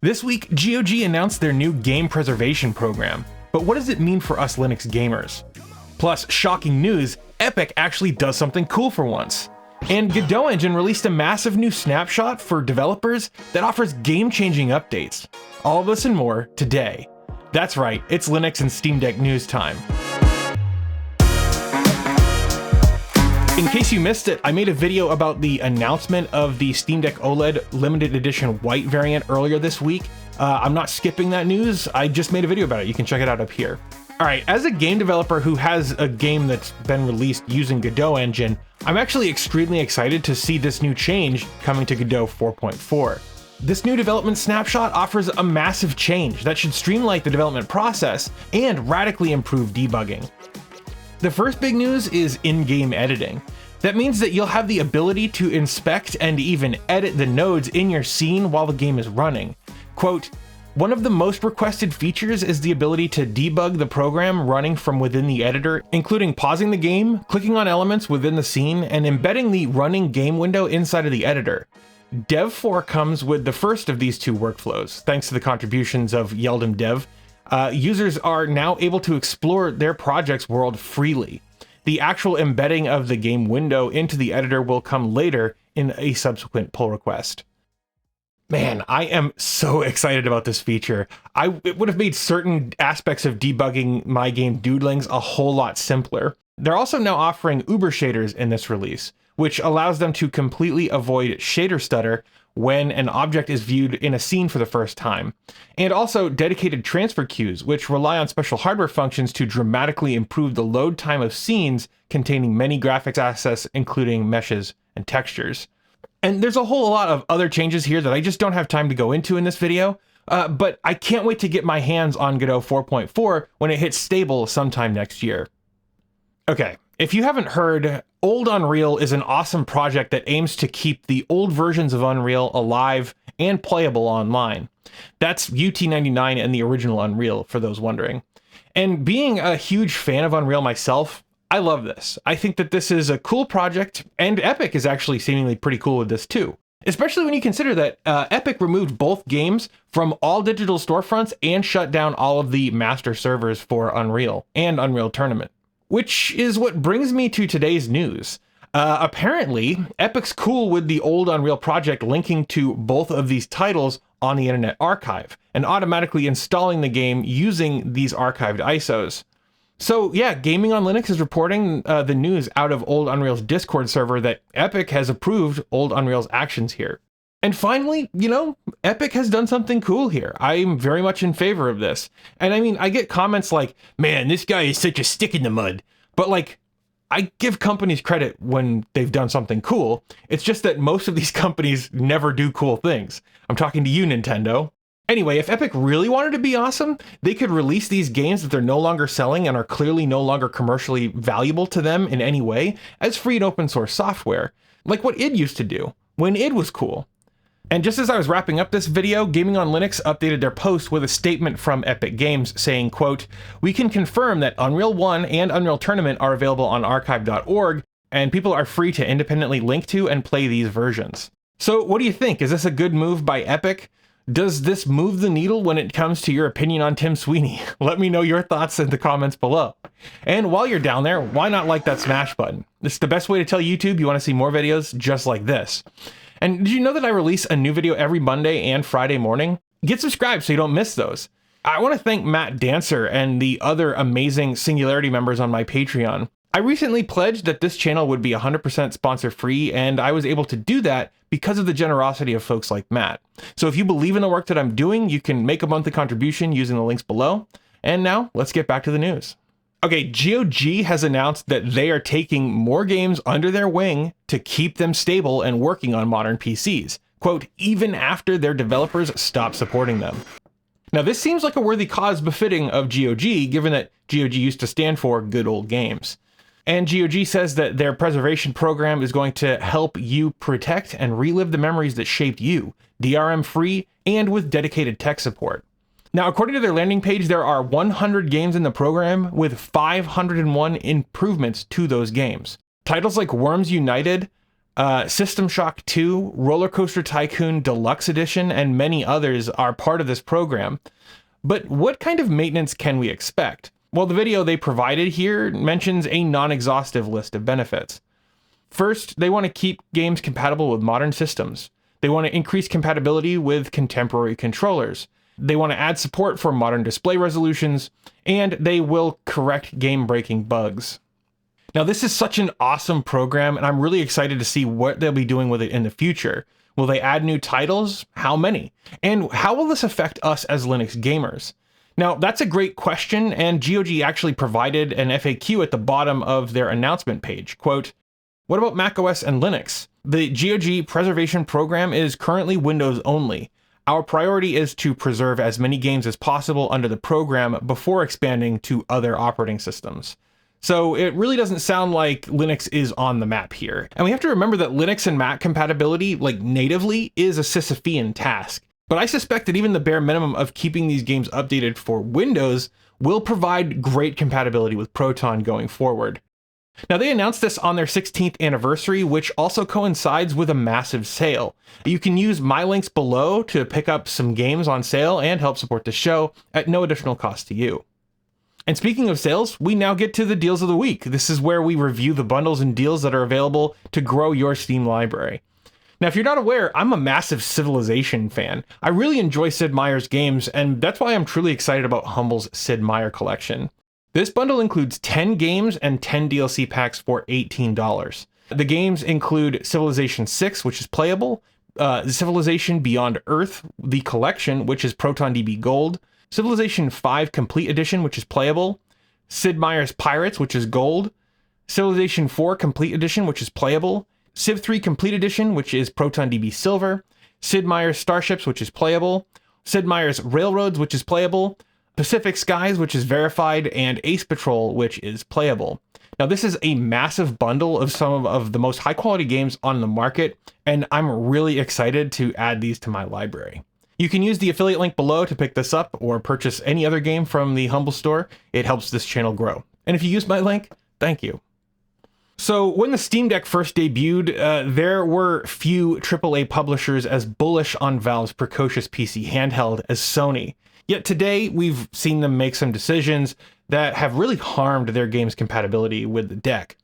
This week, GOG announced their new game preservation program, but what does it mean for us Linux gamers? Plus, shocking news, Epic actually does something cool for once. And Godot Engine released a massive new snapshot for developers that offers game-changing updates. All of this and more today. That's right, it's Linux and Steam Deck news time. In case you missed it, I made a video about the announcement of the Steam Deck OLED limited edition white variant earlier this week. I'm not skipping that news, I just made a video about it. You can check it out up here. All right, as a game developer who has a game that's been released using Godot Engine, I'm actually extremely excited to see this new change coming to Godot 4.4. This new development snapshot offers a massive change that should streamline the development process and radically improve debugging. The first big news is in-game editing. That means that you'll have the ability to inspect and even edit the nodes in your scene while the game is running. Quote, "One of the most requested features is the ability to debug the program running from within the editor, including pausing the game, clicking on elements within the scene, and embedding the running game window inside of the editor." Dev 4 comes with the first of these two workflows, thanks to the contributions of Yeldum Dev. Users are now able to explore their project's world freely. The actual embedding of the game window into the editor will come later in a subsequent pull request. Man, I am so excited about this feature. It would have made certain aspects of debugging my game doodlings a whole lot simpler. They're also now offering Uber shaders in this release, which allows them to completely avoid shader stutter when an object is viewed in a scene for the first time. And also dedicated transfer queues, which rely on special hardware functions to dramatically improve the load time of scenes containing many graphics assets, including meshes and textures. And there's a whole lot of other changes here that I just don't have time to go into in this video, but I can't wait to get my hands on Godot 4.4 when it hits stable sometime next year. Okay, if you haven't heard, OldUnreal is an awesome project that aims to keep the old versions of Unreal alive and playable online. That's UT99 and the original Unreal, for those wondering. And being a huge fan of Unreal myself, I love this. I think that this is a cool project, and Epic is actually seemingly pretty cool with this too. Especially when you consider that Epic removed both games from all digital storefronts and shut down all of the master servers for Unreal and Unreal Tournament. Which is what brings me to today's news. Apparently, Epic's cool with the OldUnreal project linking to both of these titles on the Internet Archive and automatically installing the game using these archived ISOs. So yeah, Gaming on Linux is reporting the news out of OldUnreal's Discord server that Epic has approved OldUnreal's actions here. And finally, Epic has done something cool here. I'm very much in favor of this. And I mean, I get comments like, man, this guy is such a stick in the mud. But like, I give companies credit when they've done something cool. It's just that most of these companies never do cool things. I'm talking to you, Nintendo. Anyway, if Epic really wanted to be awesome, they could release these games that they're no longer selling and are clearly no longer commercially valuable to them in any way as free and open source software, like what id used to do when id was cool. And just as I was wrapping up this video, Gaming on Linux updated their post with a statement from Epic Games saying, quote, "We can confirm that Unreal 1 and Unreal Tournament are available on archive.org, and people are free to independently link to and play these versions." So what do you think? Is this a good move by Epic? Does this move the needle when it comes to your opinion on Tim Sweeney? Let me know your thoughts in the comments below. And while you're down there, why not like that smash button? It's the best way to tell YouTube you want to see more videos just like this. And did you know that I release a new video every Monday and Friday morning? Get subscribed so you don't miss those. I want to thank Matt Dancer and the other amazing Singularity members on my Patreon. I recently pledged that this channel would be 100% sponsor free, and I was able to do that because of the generosity of folks like Matt. So if you believe in the work that I'm doing, you can make a monthly contribution using the links below. And now let's get back to the news. Okay, GOG has announced that they are taking more games under their wing to keep them stable and working on modern PCs. Quote, even after their developers stop supporting them. Now this seems like a worthy cause befitting of GOG, given that GOG used to stand for Good Old Games. And GOG says that their preservation program is going to help you protect and relive the memories that shaped you, DRM-free and with dedicated tech support. Now, according to their landing page, there are 100 games in the program with 501 improvements to those games. Titles like Worms United, System Shock 2, Roller Coaster Tycoon Deluxe Edition, and many others are part of this program. But what kind of maintenance can we expect? Well, the video they provided here mentions a non-exhaustive list of benefits. First, they want to keep games compatible with modern systems. They want to increase compatibility with contemporary controllers. They want to add support for modern display resolutions, and they will correct game-breaking bugs. Now, this is such an awesome program, and I'm really excited to see what they'll be doing with it in the future. Will they add new titles? How many? And how will this affect us as Linux gamers? Now, that's a great question, and GOG actually provided an FAQ at the bottom of their announcement page. Quote, "What about macOS and Linux? The GOG preservation program is currently Windows only. Our priority is to preserve as many games as possible under the program before expanding to other operating systems." So it really doesn't sound like Linux is on the map here. And we have to remember that Linux and Mac compatibility, like natively, is a Sisyphean task. But I suspect that even the bare minimum of keeping these games updated for Windows will provide great compatibility with Proton going forward. Now, they announced this on their 16th anniversary, which also coincides with a massive sale. You can use my links below to pick up some games on sale and help support the show at no additional cost to you. And speaking of sales, we now get to the deals of the week. This is where we review the bundles and deals that are available to grow your Steam library. Now, if you're not aware, I'm a massive Civilization fan. I really enjoy Sid Meier's games, and that's why I'm truly excited about Humble's Sid Meier collection. This bundle includes 10 games and 10 DLC packs for $18. The games include Civilization 6, which is playable, Civilization Beyond Earth, the collection, which is ProtonDB Gold, Civilization 5 Complete Edition, which is playable, Sid Meier's Pirates, which is gold, Civilization 4 Complete Edition, which is playable, Civ 3 Complete Edition, which is ProtonDB Silver, Sid Meier's Starships, which is playable, Sid Meier's Railroads, which is playable, Pacific Skies, which is verified, and Ace Patrol, which is playable. Now, this is a massive bundle of some of the most high-quality games on the market, and I'm really excited to add these to my library. You can use the affiliate link below to pick this up or purchase any other game from the Humble store. It helps this channel grow. And if you use my link, thank you. So when the Steam Deck first debuted, there were few AAA publishers as bullish on Valve's precocious PC handheld as Sony. Yet today, we've seen them make some decisions that have really harmed their game's compatibility with the deck.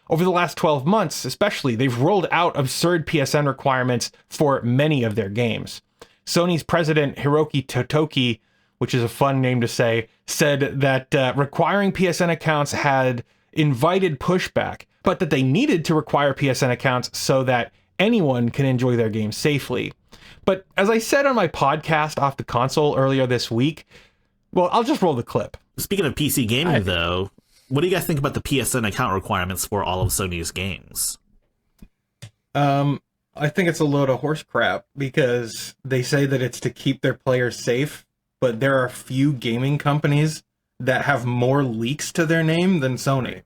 Over the last 12 months, especially, they've rolled out absurd PSN requirements for many of their games. Sony's president, Hiroki Totoki, which is a fun name to say, said that requiring PSN accounts had invited pushback, but that they needed to require PSN accounts so that anyone can enjoy their game safely. But as I said on my podcast Off the Console earlier this week, well, I'll just roll the clip. Speaking of PC gaming, though, what do you guys think about the PSN account requirements for all of Sony's games? I think it's a load of horse crap because they say that it's to keep their players safe, but there are few gaming companies that have more leaks to their name than Sony.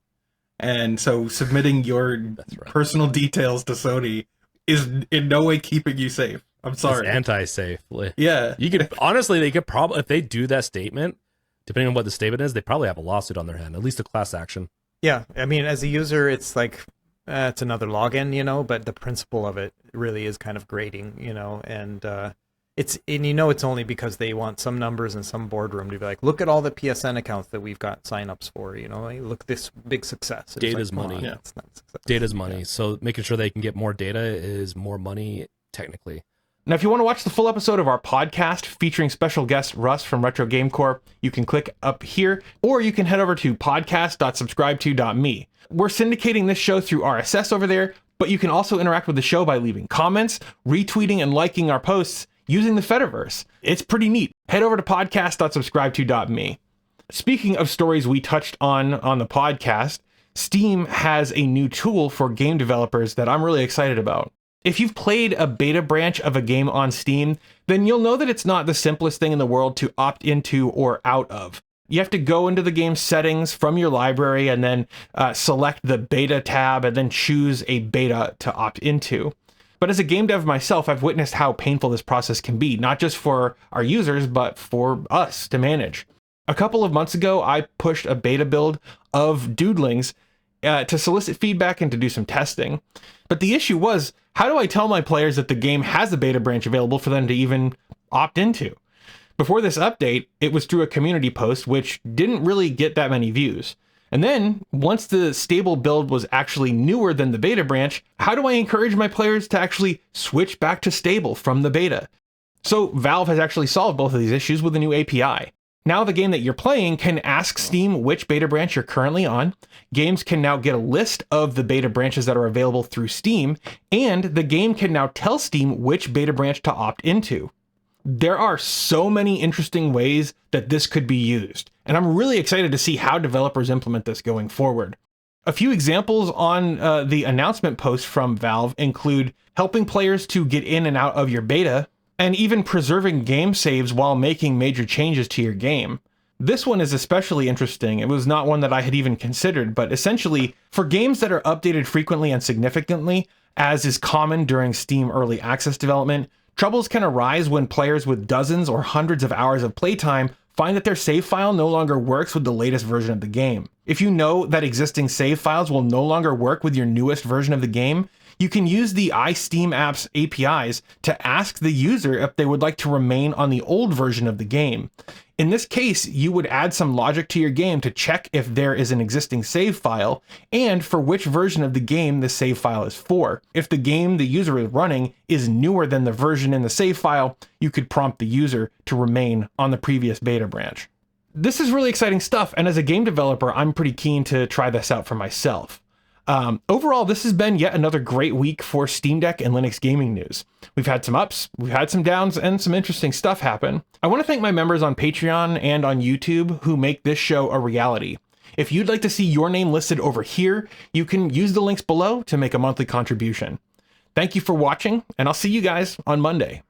And so submitting your personal details to Sony is in no way keeping you safe. I'm sorry. It's anti-safe. Yeah. You could honestly, they could probably, if they do that statement, depending on what the statement is, they probably have a lawsuit on their hand, at least a class action. Yeah, I mean, as a user, it's like it's another login, you know, but the principle of it really is kind of grating, you know, and it's only because they want some numbers in some boardroom to be like, look at all the PSN accounts that we've got signups for, you know, like, look at this big success. Data's money. Yeah, it's not success. Data's money. Yeah. So making sure they can get more data is more money, technically. Now, if you want to watch the full episode of our podcast featuring special guest Russ from Retro Game Corp, you can click up here, or you can head over to podcast.subscribe2.me. We're syndicating this show through RSS over there, but you can also interact with the show by leaving comments, retweeting, and liking our posts using the Fediverse. It's pretty neat. Head over to podcast.subscribe2.me. Speaking of stories we touched on the podcast, Steam has a new tool for game developers that I'm really excited about. If you've played a beta branch of a game on Steam, then you'll know that it's not the simplest thing in the world to opt into or out of. You have to go into the game settings from your library and then select the beta tab and then choose a beta to opt into. But as a game dev myself, I've witnessed how painful this process can be, not just for our users, but for us to manage. A couple of months ago, I pushed a beta build of Doodlings, to solicit feedback and to do some testing. But the issue was, how do I tell my players that the game has a beta branch available for them to even opt into? Before this update, it was through a community post, which didn't really get that many views. And then, once the stable build was actually newer than the beta branch, how do I encourage my players to actually switch back to stable from the beta? So Valve has actually solved both of these issues with a new API. Now the game that you're playing can ask Steam which beta branch you're currently on. Games can now get a list of the beta branches that are available through Steam, and the game can now tell Steam which beta branch to opt into. There are so many interesting ways that this could be used, and I'm really excited to see how developers implement this going forward. A few examples on the announcement post from Valve include helping players to get in and out of your beta, and even preserving game saves while making major changes to your game. This one is especially interesting. It was not one that I had even considered, but essentially, for games that are updated frequently and significantly, as is common during Steam Early Access development, troubles can arise when players with dozens or hundreds of hours of playtime find that their save file no longer works with the latest version of the game. If you know that existing save files will no longer work with your newest version of the game, you can use the iSteam app's APIs to ask the user if they would like to remain on the old version of the game. In this case, you would add some logic to your game to check if there is an existing save file and for which version of the game the save file is for. If the game the user is running is newer than the version in the save file, you could prompt the user to remain on the previous beta branch. This is really exciting stuff, and as a game developer, I'm pretty keen to try this out for myself. Overall, this has been yet another great week for Steam Deck and Linux gaming news. We've had some ups, we've had some downs, and some interesting stuff happen. I want to thank my members on Patreon and on YouTube who make this show a reality. If you'd like to see your name listed over here, you can use the links below to make a monthly contribution. Thank you for watching, and I'll see you guys on Monday.